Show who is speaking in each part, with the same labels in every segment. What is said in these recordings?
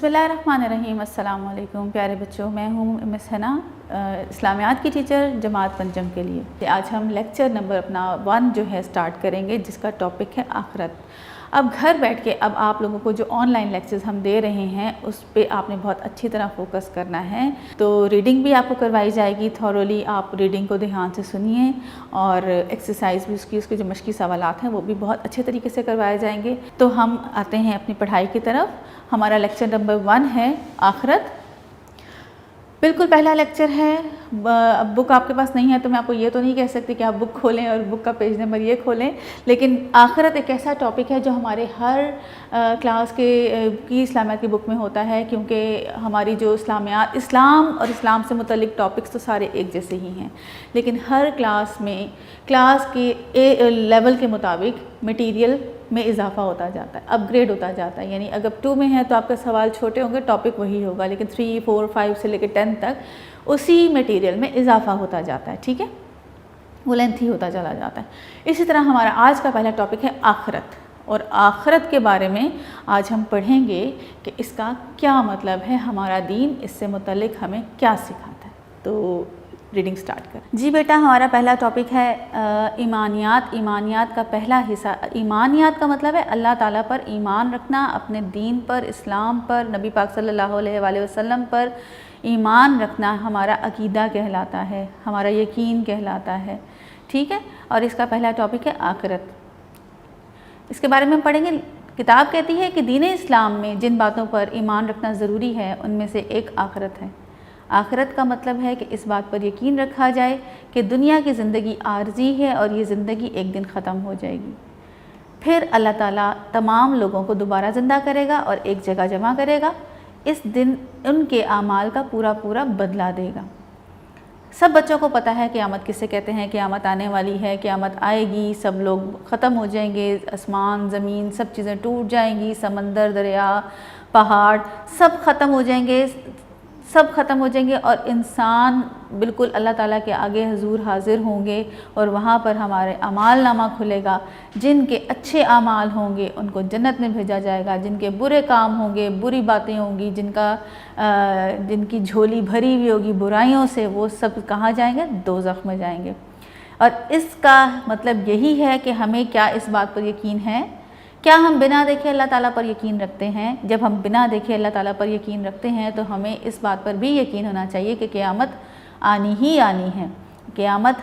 Speaker 1: بسم اللہ الرحمن الرحیم۔ السلام علیکم پیارے بچوں، میں ہوں مس حنا، اسلامیات کی ٹیچر جماعت پنجم کے لیے۔ آج ہم لیکچر نمبر اپنا 1 جو ہے سٹارٹ کریں گے، جس کا ٹاپک ہے آخرت۔ اب گھر بیٹھ کے اب آپ لوگوں کو جو آن لائن لیکچرز ہم دے رہے ہیں اس پہ آپ نے بہت اچھی طرح فوکس کرنا ہے۔ تو ریڈنگ بھی آپ کو کروائی جائے گی تھورولی، آپ ریڈنگ کو دھیان سے سنیے، اور ایکسرسائز بھی اس کے جو مشقی سوالات ہیں وہ بھی بہت اچھے طریقے سے کروائے جائیں گے۔ تو ہم آتے ہیں اپنی پڑھائی کی طرف۔ ہمارا لیکچر نمبر 1 ہے آخرت۔ بالکل پہلا لیکچر ہے۔ بک آپ کے پاس نہیں ہے تو میں آپ کو یہ تو نہیں کہہ سکتی کہ آپ بک کھولیں اور بک کا پیج نمبر یہ کھولیں، لیکن آخرت ایک ایسا ٹاپک ہے جو ہمارے ہر کلاس کی اسلامیات کی بک میں ہوتا ہے، کیونکہ ہماری جو اسلام اور اسلام سے متعلق ٹاپکس تو سارے ایک جیسے ہی ہیں، لیکن ہر کلاس میں کلاس کے لیول کے مطابق میٹیریل میں اضافہ ہوتا جاتا ہے، اپ گریڈ ہوتا جاتا ہے۔ یعنی اگر 2 میں ہے تو آپ کا سوال چھوٹے ہوں گے، ٹاپک وہی ہوگا، لیکن 3، 4، 5 سے لے کے 10 تک اسی میٹیریل میں اضافہ ہوتا جاتا ہے، ٹھیک ہے، وہ لینتھی ہوتا چلا جاتا ہے۔ اسی طرح ہمارا آج کا پہلا ٹاپک ہے آخرت، اور آخرت کے بارے میں آج ہم پڑھیں گے کہ اس کا کیا مطلب ہے، ہمارا دین اس سے متعلق ہمیں کیا سکھاتا ہے۔ تو ریڈنگ سٹارٹ کریں۔ جی بیٹا، ہمارا پہلا ٹاپک ہے ایمانیات۔ ایمانیات کا پہلا حصہ، ایمانیات کا مطلب ہے اللہ تعالیٰ پر ایمان رکھنا، اپنے دین پر، اسلام پر، نبی پاک صلی اللہ علیہ وآلہ وسلم پر ایمان رکھنا ہمارا عقیدہ کہلاتا ہے، ہمارا یقین کہلاتا ہے، ٹھیک ہے۔ اور اس کا پہلا ٹاپک ہے آخرت۔ اس کے بارے میں ہم پڑھیں گے۔ کتاب کہتی ہے کہ دین اسلام میں جن باتوں پر ایمان رکھنا ضروری ہے ان میں سے ایک آخرت ہے۔ آخرت کا مطلب ہے کہ اس بات پر یقین رکھا جائے کہ دنیا کی زندگی عارضی ہے اور یہ زندگی ایک دن ختم ہو جائے گی، پھر اللہ تعالیٰ تمام لوگوں کو دوبارہ زندہ کرے گا اور ایک جگہ جمع کرے گا۔ اس دن ان کے اعمال کا پورا بدلہ دے گا۔ سب بچوں کو پتہ ہے قیامت کسے کہتے ہیں، قیامت آنے والی ہے، قیامت آئے گی، سب لوگ ختم ہو جائیں گے، آسمان زمین سب چیزیں ٹوٹ جائیں گی، سمندر دریا پہاڑ سب ختم ہو جائیں گے، اور انسان بالکل اللہ تعالیٰ کے آگے حضور حاضر ہوں گے، اور وہاں پر ہمارے اعمال نامہ کھلے گا۔ جن کے اچھے اعمال ہوں گے ان کو جنت میں بھیجا جائے گا، جن کے برے کام ہوں گے، بری باتیں ہوں گی، جن کی جھولی بھری ہوئی ہوگی برائیوں سے، وہ سب کہاں جائیں گے؟ دوزخ میں جائیں گے۔ اور اس کا مطلب یہی ہے کہ ہمیں کیا اس بات پر یقین ہے؟ کیا ہم بنا دیکھے اللہ تعالیٰ پر یقین رکھتے ہیں؟ جب ہم بنا دیکھے اللہ تعالیٰ پر یقین رکھتے ہیں تو ہمیں اس بات پر بھی یقین ہونا چاہیے کہ قیامت آنی ہی آنی ہے۔ قیامت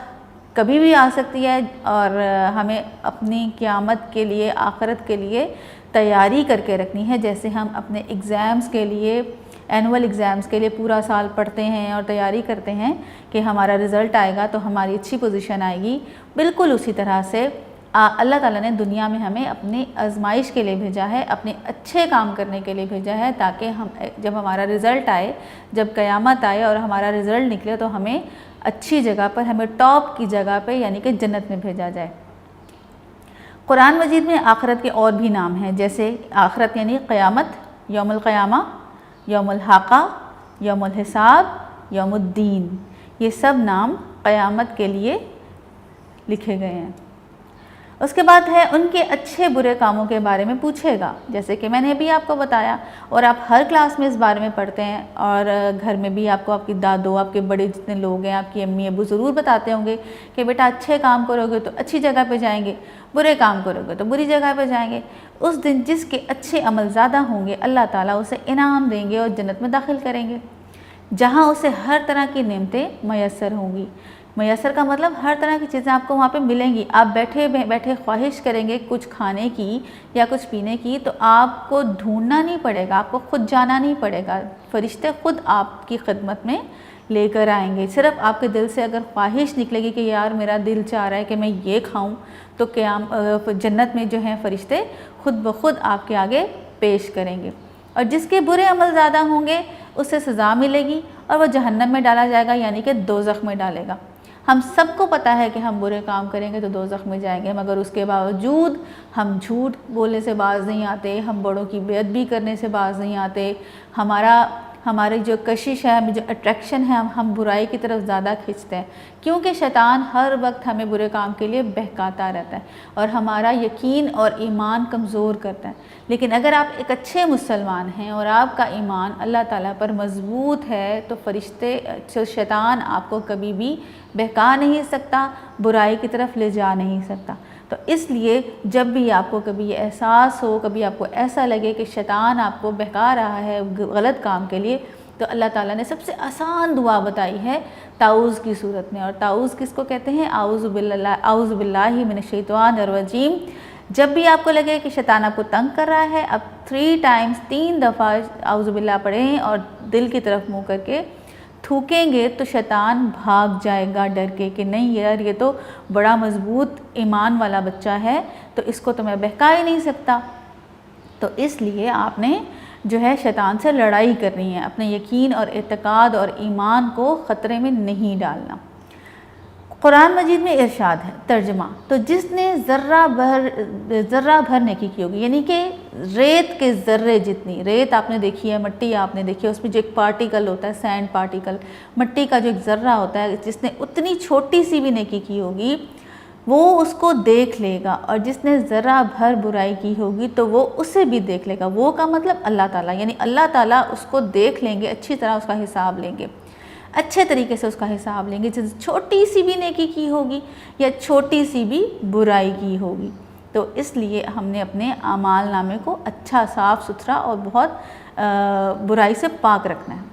Speaker 1: کبھی بھی آ سکتی ہے، اور ہمیں اپنی قیامت کے لیے، آخرت کے لیے تیاری کر کے رکھنی ہے۔ جیسے ہم اپنے ایگزامز کے لیے، اینول ایگزامز کے لیے پورا سال پڑھتے ہیں اور تیاری کرتے ہیں کہ ہمارا رزلٹ آئے گا تو ہماری اچھی پوزیشن آئے گی، بالکل اسی طرح سے اللہ تعالیٰ نے دنیا میں ہمیں اپنی آزمائش کے لیے بھیجا ہے، اپنے اچھے کام کرنے کے لیے بھیجا ہے، تاکہ جب ہمارا رزلٹ آئے، جب قیامت آئے اور ہمارا رزلٹ نکلے تو ہمیں اچھی جگہ پر، ہمیں ٹاپ کی جگہ پہ یعنی کہ جنت میں بھیجا جائے۔ قرآن مجید میں آخرت کے اور بھی نام ہیں، جیسے آخرت یعنی قیامت، یوم القیامہ، یوم الحاقہ، یوم الحساب، یوم الدین، یہ سب نام قیامت کے لیے لکھے گئے ہیں۔ اس کے بعد ہے ان کے اچھے برے کاموں کے بارے میں پوچھے گا، جیسے کہ میں نے بھی آپ کو بتایا، اور آپ ہر کلاس میں اس بارے میں پڑھتے ہیں، اور گھر میں بھی آپ کو آپ کی دادو، آپ کے بڑے جتنے لوگ ہیں، آپ کی امی ابو ضرور بتاتے ہوں گے کہ بیٹا اچھے کام کرو گے تو اچھی جگہ پہ جائیں گے، برے کام کرو گے تو بری جگہ پہ جائیں گے۔ اس دن جس کے اچھے عمل زیادہ ہوں گے اللہ تعالیٰ اسے انعام دیں گے اور جنت میں داخل کریں گے، جہاں اسے ہر طرح کی نعمتیں میسر ہوں گی۔ میسر کا مطلب ہر طرح کی چیزیں آپ کو وہاں پہ ملیں گی۔ آپ بیٹھے بیٹھے خواہش کریں گے کچھ کھانے کی یا کچھ پینے کی تو آپ کو ڈھونڈنا نہیں پڑے گا، آپ کو خود جانا نہیں پڑے گا، فرشتے خود آپ کی خدمت میں لے کر آئیں گے۔ صرف آپ کے دل سے اگر خواہش نکلے گی کہ یار میرا دل چاہ رہا ہے کہ میں یہ کھاؤں، تو جنت میں جو ہیں فرشتے خود بخود آپ کے آگے پیش کریں گے۔ اور جس کے برے عمل زیادہ ہوں گے اسے سزا ملے گی اور وہ جہنم میں ڈالا جائے گا، یعنی کہ دوزخ میں ڈالے گا۔ ہم سب کو پتہ ہے کہ ہم برے کام کریں گے تو دوزخ میں جائیں گے، مگر اس کے باوجود ہم جھوٹ بولنے سے باز نہیں آتے، ہم بڑوں کی بے ادبی کرنے سے باز نہیں آتے، ہماری جو کشش ہے، ہمیں جو اٹریکشن ہے، ہم برائی کی طرف زیادہ کھینچتے ہیں، کیونکہ شیطان ہر وقت ہمیں برے کام کے لیے بہکاتا رہتا ہے اور ہمارا یقین اور ایمان کمزور کرتا ہے۔ لیکن اگر آپ ایک اچھے مسلمان ہیں اور آپ کا ایمان اللہ تعالیٰ پر مضبوط ہے تو فرشتے، شیطان آپ کو کبھی بھی بہکا نہیں سکتا، برائی کی طرف لے جا نہیں سکتا۔ تو اس لیے جب بھی آپ کو کبھی یہ احساس ہو، کبھی آپ کو ایسا لگے کہ شیطان آپ کو بہکا رہا ہے غلط کام کے لیے، تو اللہ تعالیٰ نے سب سے آسان دعا بتائی ہے تعوذ کی صورت میں۔ اور تعوذ کس کو کہتے ہیں؟ اعوذ باللہ من الشیطان الرجیم۔ جب بھی آپ کو لگے کہ شیطان آپ کو تنگ کر رہا ہے، اب 3 دفعہ اعوذ باللہ پڑھیں اور دل کی طرف منہ کر کے تھوکیں گے تو شیطان بھاگ جائے گا ڈر کے کہ نہیں یار یہ تو بڑا مضبوط ایمان والا بچہ ہے، تو اس کو تو میں بہکا ہی نہیں سکتا۔ تو اس لیے آپ نے جو ہے شیطان سے لڑائی کرنی ہے، اپنے یقین اور اعتقاد اور ایمان کو خطرے میں نہیں ڈالنا۔ قرآن مجید میں ارشاد ہے، ترجمہ، تو جس نے ذرہ بھر نیکی کی ہوگی، یعنی کہ ریت کے ذرے جتنی، ریت آپ نے دیکھی ہے، مٹی آپ نے دیکھی ہے، اس میں جو ایک پارٹیکل ہوتا ہے، سینڈ پارٹیکل، مٹی کا جو ایک ذرہ ہوتا ہے، جس نے اتنی چھوٹی سی بھی نیکی کی ہوگی وہ اس کو دیکھ لے گا، اور جس نے ذرہ بھر برائی کی ہوگی تو وہ اسے بھی دیکھ لے گا۔ وہ کا مطلب اللہ تعالیٰ، یعنی اللہ تعالیٰ اس کو دیکھ لیں گے، اچھی طرح اس کا حساب لیں گے، اچھے طریقے سے اس کا حساب لیں گے، جس چھوٹی سی بھی نیکی کی ہوگی یا چھوٹی سی بھی برائی کی ہوگی۔ تو اس لیے ہم نے اپنے اعمال نامے کو اچھا، صاف ستھرا اور بہت برائی سے پاک رکھنا ہے۔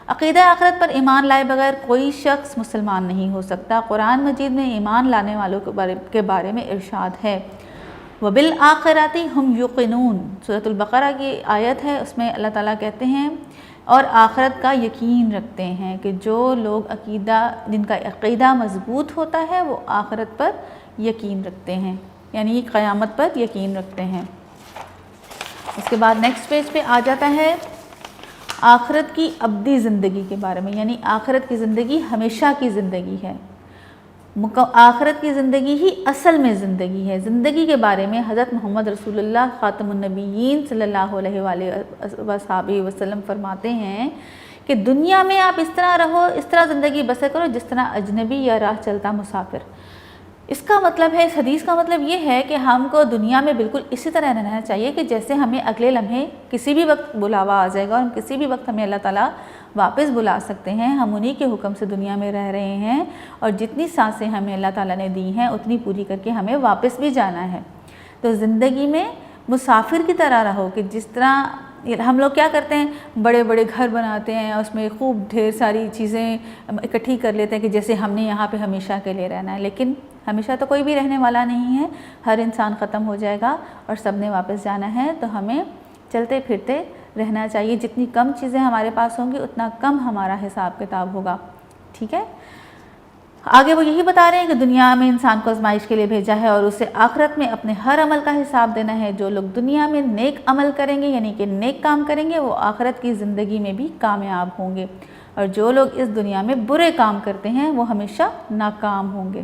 Speaker 1: عقیدہ آخرت پر ایمان لائے بغیر کوئی شخص مسلمان نہیں ہو سکتا۔ قرآن مجید میں ایمان لانے والوں کے بارے میں ارشاد ہے، وَبِالْآخِرَةِ هُمْ يُوقِنُونَ، سورۃ البقرہ کی آیت ہے، اس میں اللہ تعالیٰ کہتے ہیں اور آخرت کا یقین رکھتے ہیں، کہ جو لوگ جن کا عقیدہ مضبوط ہوتا ہے وہ آخرت پر یقین رکھتے ہیں، یعنی قیامت پر یقین رکھتے ہیں۔ اس کے بعد نیکسٹ پیج پہ آ جاتا ہے آخرت کی ابدی زندگی کے بارے میں، یعنی آخرت کی زندگی ہمیشہ کی زندگی ہے، آخرت کی زندگی ہی اصل میں زندگی ہے۔ زندگی کے بارے میں حضرت محمد رسول اللہ خاتم النبیین صلی اللہ علیہ وآلہ وسلم فرماتے ہیں کہ دنیا میں آپ اس طرح رہو، اس طرح زندگی بسر کرو جس طرح اجنبی یا راہ چلتا مسافر۔ اس کا مطلب ہے، اس حدیث کا مطلب یہ ہے کہ ہم کو دنیا میں بالکل اسی طرح رہنا چاہیے کہ جیسے ہمیں اگلے لمحے کسی بھی وقت بلاوا آ جائے گا، اور کسی بھی وقت ہمیں اللہ تعالیٰ واپس بلا سکتے ہیں، ہم انہی کے حکم سے دنیا میں رہ رہے ہیں، اور جتنی سانسیں ہمیں اللہ تعالیٰ نے دی ہیں اتنی پوری کر کے ہمیں واپس بھی جانا ہے۔ تو زندگی میں مسافر کی طرح رہو، کہ جس طرح ہم لوگ کیا کرتے ہیں، بڑے بڑے گھر بناتے ہیں، اس میں خوب ڈھیر ساری چیزیں اکٹھی کر لیتے ہیں کہ جیسے ہم نے یہاں پہ ہمیشہ کے لیے رہنا ہے، لیکن ہمیشہ تو کوئی بھی رہنے والا نہیں ہے، ہر انسان ختم ہو جائے گا اور سب نے واپس جانا ہے۔ تو ہمیں چلتے پھرتے رہنا چاہیے، جتنی کم چیزیں ہمارے پاس ہوں گی اتنا کم ہمارا حساب کتاب ہوگا، ٹھیک ہے۔ آگے وہ یہی بتا رہے ہیں کہ دنیا میں انسان کو آزمائش کے لیے بھیجا ہے اور اسے آخرت میں اپنے ہر عمل کا حساب دینا ہے۔ جو لوگ دنیا میں نیک عمل کریں گے، یعنی کہ نیک کام کریں گے، وہ آخرت کی زندگی میں بھی کامیاب ہوں گے، اور جو لوگ اس دنیا میں برے کام کرتے ہیں وہ ہمیشہ ناکام ہوں گے۔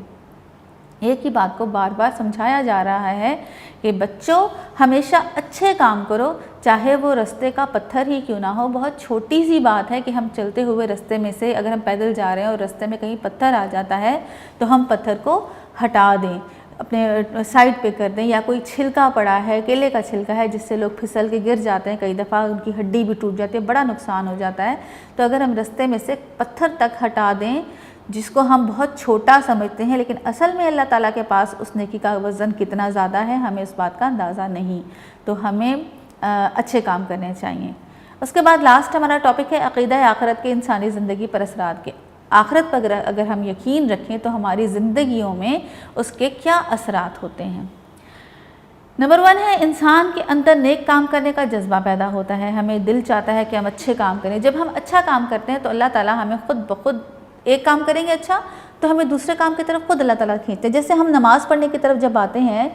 Speaker 1: ایک ہی بات کو بار بار سمجھایا جا رہا ہے کہ بچوں ہمیشہ اچھے کام کرو، چاہے وہ رستے کا پتھر ہی کیوں نہ ہو۔ بہت چھوٹی سی بات ہے کہ ہم چلتے ہوئے رستے میں سے اگر ہم پیدل جا رہے ہیں اور رستے میں کہیں پتھر آ جاتا ہے تو ہم پتھر کو ہٹا دیں، اپنے سائڈ پہ کر دیں، یا کوئی چھلکا پڑا ہے، کیلے کا چھلکا ہے جس سے لوگ پھسل کے گر جاتے ہیں، کئی دفعہ ان کی ہڈی بھی ٹوٹ جاتی ہے، بڑا نقصان ہو جاتا ہے۔ تو اگر ہم رستے میں سے پتھر تک ہٹا دیں جس کو ہم بہت چھوٹا سمجھتے ہیں، لیکن اصل میں اللہ تعالیٰ کے پاس اس نیکی کا وزن کتنا زیادہ ہے ہمیں اس بات کا اندازہ نہیں۔ تو ہمیں اچھے کام کرنے چاہیے۔ اس کے بعد لاسٹ ہمارا ٹاپک ہے عقیدہ آخرت کے انسانی زندگی پر اثرات کے۔ آخرت پر اگر ہم یقین رکھیں تو ہماری زندگیوں میں اس کے کیا اثرات ہوتے ہیں۔ نمبر 1 ہے انسان کے اندر نیک کام کرنے کا جذبہ پیدا ہوتا ہے، ہمیں دل چاہتا ہے کہ ہم اچھے کام کریں۔ جب ہم اچھا کام کرتے ہیں تو اللہ تعالیٰ ہمیں خود بخود، ایک کام کریں گے اچھا تو ہمیں دوسرے کام کی طرف خود اللہ تعالیٰ کھینچتے ہیں۔ جیسے ہم نماز پڑھنے کی طرف جب آتے ہیں،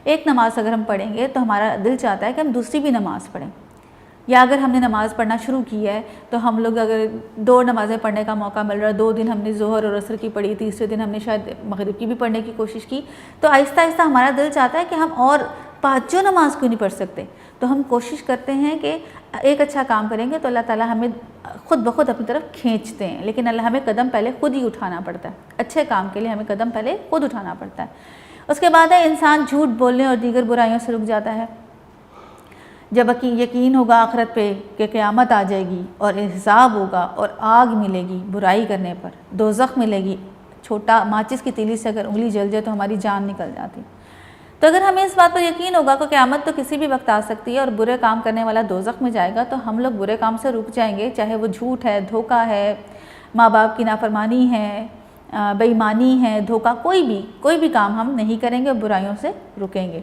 Speaker 1: ایک نماز اگر ہم پڑھیں گے تو ہمارا دل چاہتا ہے کہ ہم دوسری بھی نماز پڑھیں، یا اگر ہم نے نماز پڑھنا شروع کی ہے تو ہم لوگ اگر 2 نمازیں پڑھنے کا موقع مل رہا ہے، 2 دن ہم نے ظہر اور عصر کی پڑھی، تیسرے دن ہم نے شاید مغرب کی بھی پڑھنے کی کوشش کی، تو آہستہ آہستہ ہمارا دل چاہتا ہے کہ ہم اور 5 نماز کیوں نہیں پڑھ سکتے؟ تو ہم کوشش کرتے ہیں کہ ایک اچھا کام کریں گے تو اللہ تعالیٰ ہمیں خود بخود اپنی طرف کھینچتے ہیں، لیکن اللہ ہمیں قدم پہلے خود ہی اٹھانا پڑتا ہے، اچھے کام کے لیے ہمیں قدم پہلے خود اٹھانا پڑتا ہے۔ اس کے بعد ہے انسان جھوٹ بولنے اور دیگر برائیوں سے رک جاتا ہے۔ جب یقین ہوگا آخرت پہ کہ قیامت آ جائے گی اور حساب ہوگا اور آگ ملے گی برائی کرنے پر، دوزخ ملے گی، چھوٹا ماچس کی تیلی سے اگر انگلی جل جائے تو ہماری جان نکل جاتی۔ تو اگر ہمیں اس بات پر یقین ہوگا کہ قیامت تو کسی بھی وقت آ سکتی ہے اور برے کام کرنے والا دوزخ میں جائے گا، تو ہم لوگ برے کام سے رک جائیں گے، چاہے وہ جھوٹ ہے، دھوکہ ہے، ماں باپ کی نافرمانی ہے، بے ایمانی ہے، دھوکہ، کوئی بھی کام ہم نہیں کریں گے اور برائیوں سے رکیں گے۔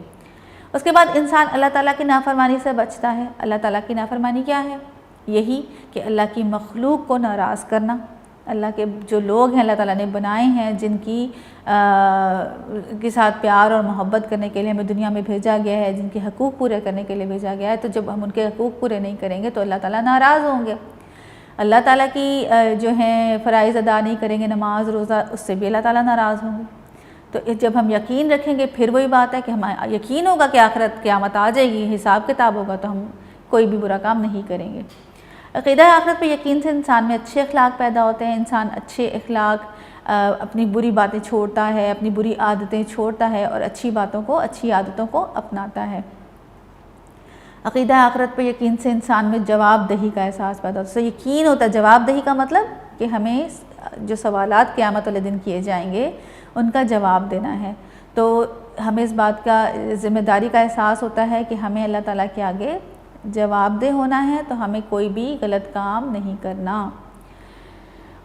Speaker 1: اس کے بعد انسان اللہ تعالیٰ کی نافرمانی سے بچتا ہے۔ اللہ تعالیٰ کی نافرمانی کیا ہے؟ یہی کہ اللہ کی مخلوق کو ناراض کرنا۔ اللہ کے جو لوگ ہیں اللہ تعالیٰ نے بنائے ہیں، جن کے ساتھ پیار اور محبت کرنے کے لیے ہمیں دنیا میں بھیجا گیا ہے، جن کے حقوق پورے کرنے کے لیے بھیجا گیا ہے، تو جب ہم ان کے حقوق پورے نہیں کریں گے تو اللہ تعالیٰ ناراض ہوں گے۔ اللہ تعالیٰ کی جو ہیں فرائض ادا نہیں کریں گے، نماز روزہ، اس سے بھی اللہ تعالیٰ ناراض ہوں گے۔ تو جب ہم یقین رکھیں گے، پھر وہی بات ہے کہ ہمیں یقین ہوگا کہ آخرت قیامت آ جائے گی، حساب کتاب ہوگا، تو ہم کوئی بھی برا کام نہیں کریں گے۔ عقیدہ آخرت پہ یقین سے انسان میں اچھے اخلاق پیدا ہوتے ہیں۔ انسان اچھے اخلاق، اپنی بری باتیں چھوڑتا ہے، اپنی بری عادتیں چھوڑتا ہے اور اچھی عادتوں کو اپناتا ہے۔ عقیدہ آخرت پہ یقین سے انسان میں جواب دہی کا احساس پیدا ہوتا ہے۔ یقین ہوتا ہے، جواب دہی کا مطلب کہ ہمیں جو سوالات قیامت والے دن کیے جائیں گے ان کا جواب دینا ہے، تو ہمیں اس بات کا ذمہ داری کا احساس ہوتا ہے کہ ہمیں اللہ تعالیٰ کے آگے جواب دہ ہونا ہے، تو ہمیں کوئی بھی غلط کام نہیں کرنا۔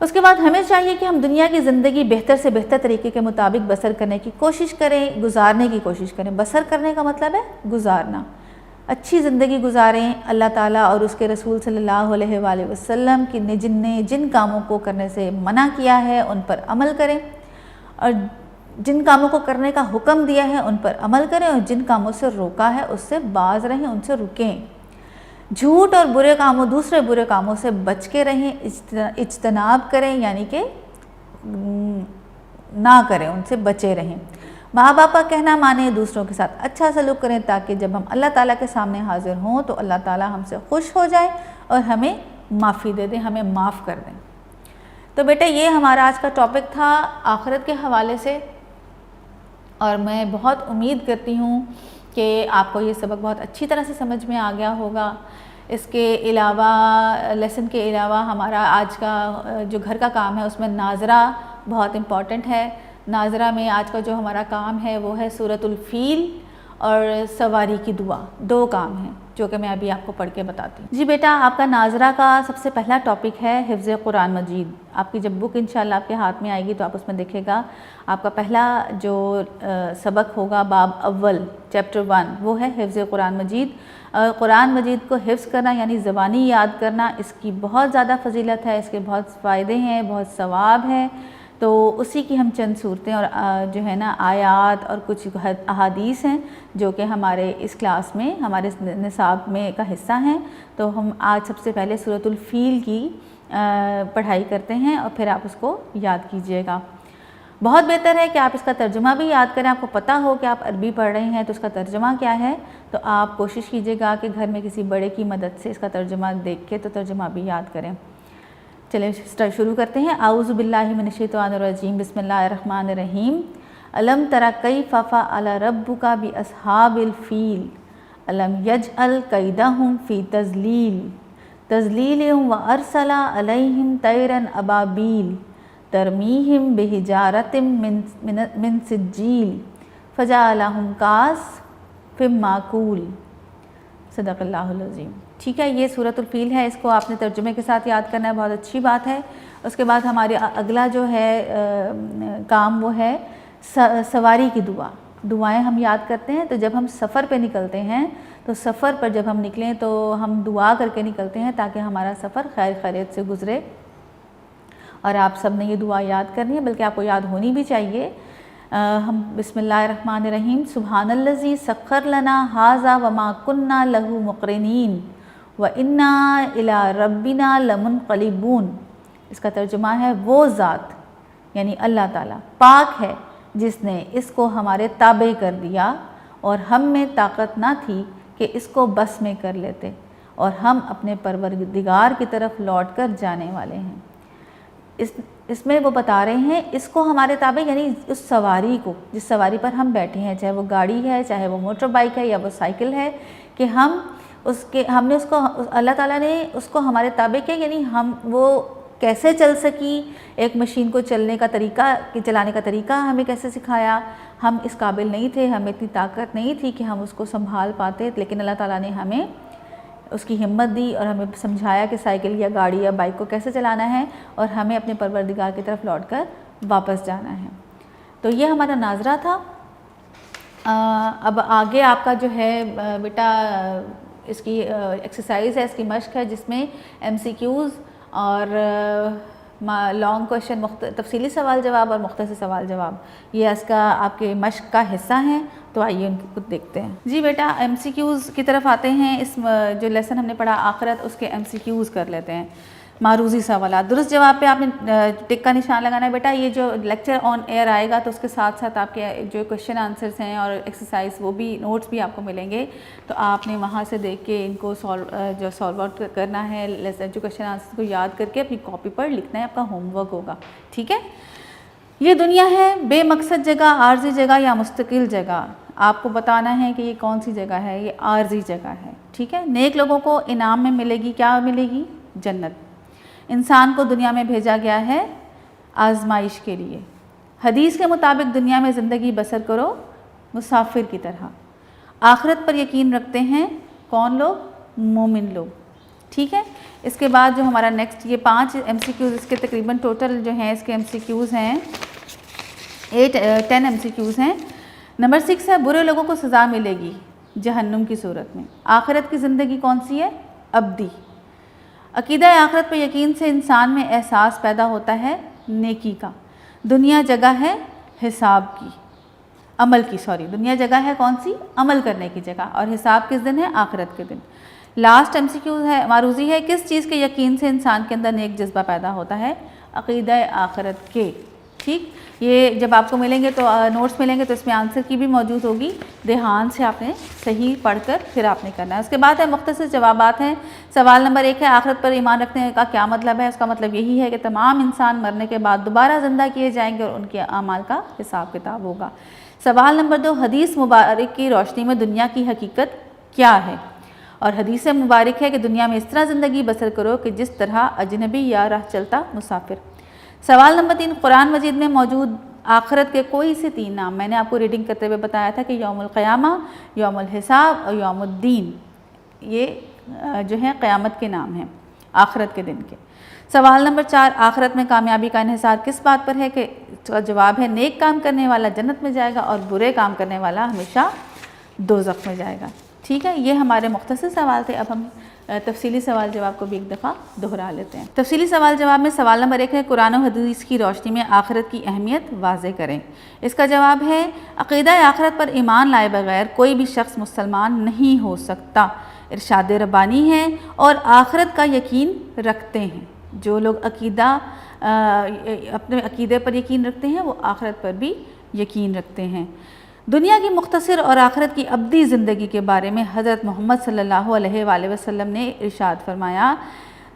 Speaker 1: اس کے بعد ہمیں چاہیے کہ ہم دنیا کی زندگی بہتر سے بہتر طریقے کے مطابق بسر کرنے کی کوشش کریں، گزارنے کی کوشش کریں۔ بسر کرنے کا مطلب ہے گزارنا، اچھی زندگی گزاریں، اللہ تعالیٰ اور اس کے رسول صلی اللہ علیہ وآلہ وسلم کی جن کاموں کو کرنے سے منع کیا ہے ان پر عمل کریں، اور جن کاموں کو کرنے کا حکم دیا ہے ان پر عمل کریں، اور جن کاموں سے روکا ہے اس سے باز رہیں، ان سے رکیں۔ جھوٹ اور دوسرے برے کاموں سے بچ کے رہیں، اجتناب کریں، یعنی کہ نہ کریں، ان سے بچے رہیں۔ ماں باپ کا کہنا مانیں، دوسروں کے ساتھ اچھا سلوک کریں، تاکہ جب ہم اللہ تعالیٰ کے سامنے حاضر ہوں تو اللہ تعالیٰ ہم سے خوش ہو جائے اور ہمیں معافی دے دیں، ہمیں معاف کر دیں۔ تو بیٹا یہ ہمارا آج کا ٹاپک تھا آخرت کے حوالے سے، اور میں بہت امید کرتی ہوں کہ آپ کو یہ سبق بہت اچھی طرح سے سمجھ میں آ گیا ہوگا۔ اس کے علاوہ لیسن کے علاوہ ہمارا آج کا جو گھر کا کام ہے اس میں ناظرہ بہت امپورٹنٹ ہے۔ ناظرہ میں آج کا جو ہمارا کام ہے وہ ہے سورۃ الفیل اور سواری کی دعا، 2 کام ہیں جو کہ میں ابھی آپ کو پڑھ کے بتاتی ہوں۔ جی بیٹا، آپ کا ناظرہ کا سب سے پہلا ٹاپک ہے حفظ قرآن مجید۔ آپ کی جب بک انشاءاللہ آپ کے ہاتھ میں آئے گی تو آپ اس میں دیکھے گا آپ کا پہلا جو سبق ہوگا، باب اول چیپٹر 1، وہ ہے حفظ قرآن مجید۔ قرآن مجید کو حفظ کرنا یعنی زبانی یاد کرنا، اس کی بہت زیادہ فضیلت ہے، اس کے بہت فائدے ہیں، بہت ثواب ہے۔ تو اسی کی ہم چند صورتیں اور جو ہے نا آیات اور کچھ احادیث ہیں جو کہ ہمارے اس کلاس میں، ہمارے نصاب میں کا حصہ ہیں۔ تو ہم آج سب سے پہلے سورۃ الفیل کی پڑھائی کرتے ہیں اور پھر آپ اس کو یاد کیجئے گا۔ بہت بہتر ہے کہ آپ اس کا ترجمہ بھی یاد کریں۔ آپ کو پتہ ہو کہ آپ عربی پڑھ رہے ہیں تو اس کا ترجمہ کیا ہے، تو آپ کوشش کیجئے گا کہ گھر میں کسی بڑے کی مدد سے اس کا ترجمہ دیکھ کے تو ترجمہ بھی یاد کریں۔ چلیں شروع کرتے ہیں۔ اعوذ باللہ من الشیطان الرجیم، بسم اللہ الرحمن الرحیم۔ الم تر کیف فعل ربک باصحاب الفیل الم یجعل کیدہم فی تضلیل وارسل علیہم طیرا ابابیل ترمیہم بحجارۃ من سجیل فجعلہم کعصف مأکول۔ صدق اللہ العظیم۔ ٹھیک ہے، یہ سورۃ الفیل ہے، اس کو آپ نے ترجمے کے ساتھ یاد کرنا ہے، بہت اچھی بات ہے۔ اس کے بعد ہمارے اگلا جو ہے کام وہ ہے سواری کی دعائیں ہم یاد کرتے ہیں۔ تو جب ہم سفر پہ نکلتے ہیں تو سفر پر جب ہم نکلیں تو ہم دعا کر کے نکلتے ہیں تاکہ ہمارا سفر خیر خیریت سے گزرے، اور آپ سب نے یہ دعا یاد کرنی ہے، بلکہ آپ کو یاد ہونی بھی چاہیے۔ ہم بسم اللہ الرحمن الرحیم، سبحان الذی سخر لنا ھذا وما کنا لہ مقرنین وَإِنَّا إِلَىٰ رَبِّنَا لَمُنْقَلِبُونَ۔ اس کا ترجمہ ہے وہ ذات یعنی اللہ تعالیٰ پاک ہے جس نے اس کو ہمارے تابع کر دیا اور ہم میں طاقت نہ تھی کہ اس کو بس میں کر لیتے، اور ہم اپنے پروردگار کی طرف لوٹ کر جانے والے ہیں۔ اس میں وہ بتا رہے ہیں اس کو ہمارے تابع، یعنی اس سواری کو، جس سواری پر ہم بیٹھے ہیں، چاہے وہ گاڑی ہے، چاہے وہ موٹر بائک ہے یا وہ سائیکل ہے، کہ ہم نے اس کو، اللہ تعالیٰ نے اس کو ہمارے تابع کیا، یعنی ہم وہ کیسے چل سکی، ایک مشین کو چلانے کا طریقہ ہمیں کیسے سکھایا۔ ہم اس قابل نہیں تھے، ہمیں اتنی طاقت نہیں تھی کہ ہم اس کو سنبھال پاتے، لیکن اللہ تعالیٰ نے ہمیں اس کی ہمت دی اور ہمیں سمجھایا کہ سائیکل یا گاڑی یا بائک کو کیسے چلانا ہے، اور ہمیں اپنے پروردگار کی طرف لوٹ کر واپس جانا ہے۔ تو یہ ہمارا ناظرہ تھا۔ اب آگے آپ کا جو ہے بیٹا اس کی ایکسرسائز ہے، اس کی مشق ہے، جس میں MCQs اور لانگ کویشچن، تفصیلی سوال جواب اور مختصر سوال جواب، یہ اس کا آپ کے مشق کا حصہ ہیں۔ تو آئیے ان کو دیکھتے ہیں۔ جی بیٹا MCQs کی طرف آتے ہیں۔ اس جو لیسن ہم نے پڑھا آخرت، اس کے MCQs کر لیتے ہیں۔ معروضی سوالات، درست جواب پہ آپ نے ٹک کا نشان لگانا ہے بیٹا۔ یہ جو لیکچر آن ایئر آئے گا تو اس کے ساتھ ساتھ آپ کے جو کویشچن آنسرس ہیں اور ایکسرسائز، وہ بھی نوٹس بھی آپ کو ملیں گے، تو آپ نے وہاں سے دیکھ کے ان کو سالو آؤٹ کرنا ہے، جو کویشچن آنسرس کو یاد کر کے اپنی کاپی پر لکھنا ہے، آپ کا ہوم ورک ہوگا، ٹھیک ہے۔ یہ دنیا ہے بے مقصد جگہ، عارضی جگہ یا مستقل جگہ، آپ کو بتانا ہے کہ یہ کون سی جگہ ہے، یہ عارضی جگہ ہے، ٹھیک ہے۔ نیک لوگوں کو انعام میں ملے گی، کیا ملے گی؟ جنت۔ انسان کو دنیا میں بھیجا گیا ہے آزمائش کے لیے۔ حدیث کے مطابق دنیا میں زندگی بسر کرو مسافر کی طرح۔ آخرت پر یقین رکھتے ہیں کون لوگ؟ مومن لوگ، ٹھیک ہے۔ اس کے بعد جو ہمارا نیکسٹ، یہ 5 MCQs، اس کے تقریباً ٹوٹل جو ہیں اس کے MCQs ہیں 10 MCQs ہیں۔ نمبر 6 ہے برے لوگوں کو سزا ملے گی جہنم کی صورت میں۔ آخرت کی زندگی کون سی ہے؟ ابدی۔ عقیدہ آخرت پر یقین سے انسان میں احساس پیدا ہوتا ہے نیکی کا۔ دنیا جگہ ہے حساب کی، عمل کی، دنیا جگہ ہے کون سی؟ عمل کرنے کی جگہ، اور حساب کس دن ہے؟ آخرت کے دن۔ لاسٹ MCQ ہے، معروضی ہے، کس چیز کے یقین سے انسان کے اندر نیک جذبہ پیدا ہوتا ہے؟ عقیدہ آخرت کے، ٹھیک۔ یہ جب آپ کو ملیں گے تو نوٹس ملیں گے تو اس میں آنسر کی بھی موجود ہوگی، دھیان سے آپ نے صحیح پڑھ کر پھر آپ نے کرنا ہے۔ اس کے بعد ہے مختصر جوابات ہیں۔ سوال نمبر 1 ہے آخرت پر ایمان رکھنے کا کیا مطلب ہے؟ اس کا مطلب یہی ہے کہ تمام انسان مرنے کے بعد دوبارہ زندہ کیے جائیں گے اور ان کے اعمال کا حساب کتاب ہوگا۔ سوال نمبر 2 حدیث مبارک کی روشنی میں دنیا کی حقیقت کیا ہے؟ اور حدیث مبارک ہے کہ دنیا میں اس طرح زندگی بسر کرو کہ جس طرح اجنبی یا راہ چلتا مسافر۔ سوال نمبر 3 قرآن مجید میں موجود آخرت کے کوئی سے 3 نام، میں نے آپ کو ریڈنگ کرتے ہوئے بتایا تھا کہ یوم القیامہ، یوم الحساب اور یوم الدین، یہ جو ہیں قیامت کے نام ہیں، آخرت کے دن کے۔ سوال نمبر 4 آخرت میں کامیابی کا انحصار کس بات پر ہے؟ کہ جواب ہے نیک کام کرنے والا جنت میں جائے گا اور برے کام کرنے والا ہمیشہ دوزخ میں جائے گا، ٹھیک ہے۔ یہ ہمارے مختصر سوال تھے۔ اب ہم تفصیلی سوال جواب کو بھی ایک دفعہ دہرا لیتے ہیں۔ تفصیلی سوال جواب میں سوال نمبر 1 ہے قرآن و حدیث کی روشنی میں آخرت کی اہمیت واضح کریں۔ اس کا جواب ہے عقیدہ آخرت پر ایمان لائے بغیر کوئی بھی شخص مسلمان نہیں ہو سکتا۔ ارشاد ربانی ہے اور آخرت کا یقین رکھتے ہیں۔ جو لوگ اپنے عقیدے پر یقین رکھتے ہیں وہ آخرت پر بھی یقین رکھتے ہیں۔ دنیا کی مختصر اور آخرت کی ابدی زندگی کے بارے میں حضرت محمد صلی اللہ علیہ وآلہ وسلم نے ارشاد فرمایا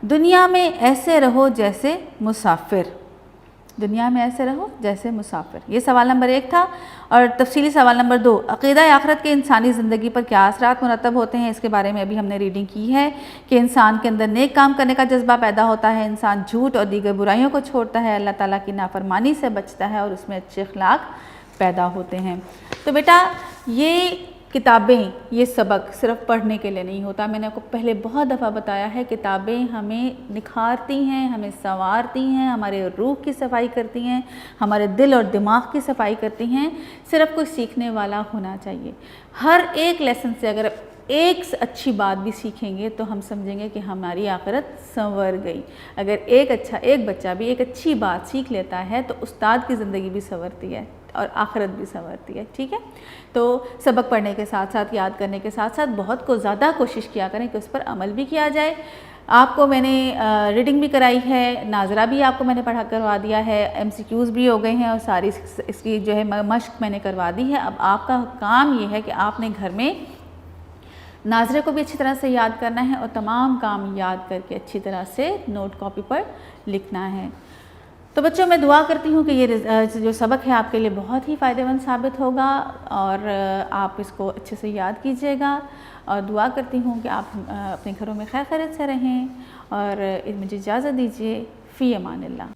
Speaker 1: دنیا میں ایسے رہو جیسے مسافر، دنیا میں ایسے رہو جیسے مسافر۔ یہ سوال نمبر 1 تھا۔ اور تفصیلی سوال نمبر 2 عقیدہ آخرت کے انسانی زندگی پر کیا اثرات مرتب ہوتے ہیں؟ اس کے بارے میں ابھی ہم نے ریڈنگ کی ہے کہ انسان کے اندر نیک کام کرنے کا جذبہ پیدا ہوتا ہے، انسان جھوٹ اور دیگر برائیوں کو چھوڑتا ہے، اللہ تعالیٰ کی نافرمانی سے بچتا ہے اور اس میں اچھے اخلاق پیدا ہوتے ہیں۔ تو بیٹا یہ کتابیں، یہ سبق صرف پڑھنے کے لیے نہیں ہوتا، میں نے آپ کو پہلے بہت دفعہ بتایا ہے، کتابیں ہمیں نکھارتی ہیں، ہمیں سنوارتی ہیں، ہمارے روح کی صفائی کرتی ہیں، ہمارے دل اور دماغ کی صفائی کرتی ہیں۔ صرف کوئی سیکھنے والا ہونا چاہیے۔ ہر ایک لیسن سے اگر ایک اچھی بات بھی سیکھیں گے تو ہم سمجھیں گے کہ ہماری آخرت سنور گئی۔ اگر ایک بچہ بھی ایک اچھی بات سیکھ لیتا ہے تو استاد کی زندگی بھی سنورتی ہے اور آخرت بھی سنورتی ہے، ٹھیک ہے۔ تو سبق پڑھنے کے ساتھ ساتھ، یاد کرنے کے ساتھ ساتھ بہت کو زیادہ کوشش کیا کریں کہ اس پر عمل بھی کیا جائے۔ آپ کو میں نے ریڈنگ بھی کرائی ہے، ناظرہ بھی آپ کو میں نے پڑھا کروا دیا ہے، MCQs بھی ہو گئے ہیں اور ساری اس کی جو ہے مشق میں نے کروا دی ہے۔ اب آپ کا کام یہ ہے کہ آپ نے گھر میں ناظرے کو بھی اچھی طرح سے یاد کرنا ہے اور تمام کام یاد کر کے اچھی طرح سے نوٹ کاپی پر لکھنا ہے۔ تو بچوں میں دعا کرتی ہوں کہ یہ جو سبق ہے آپ کے لیے بہت ہی فائدہ مند ثابت ہوگا اور آپ اس کو اچھے سے یاد کیجیے گا، اور دعا کرتی ہوں کہ آپ اپنے گھروں میں خیر خیریت سے رہیں، اور مجھے اجازت دیجیے، فی امان اللہ۔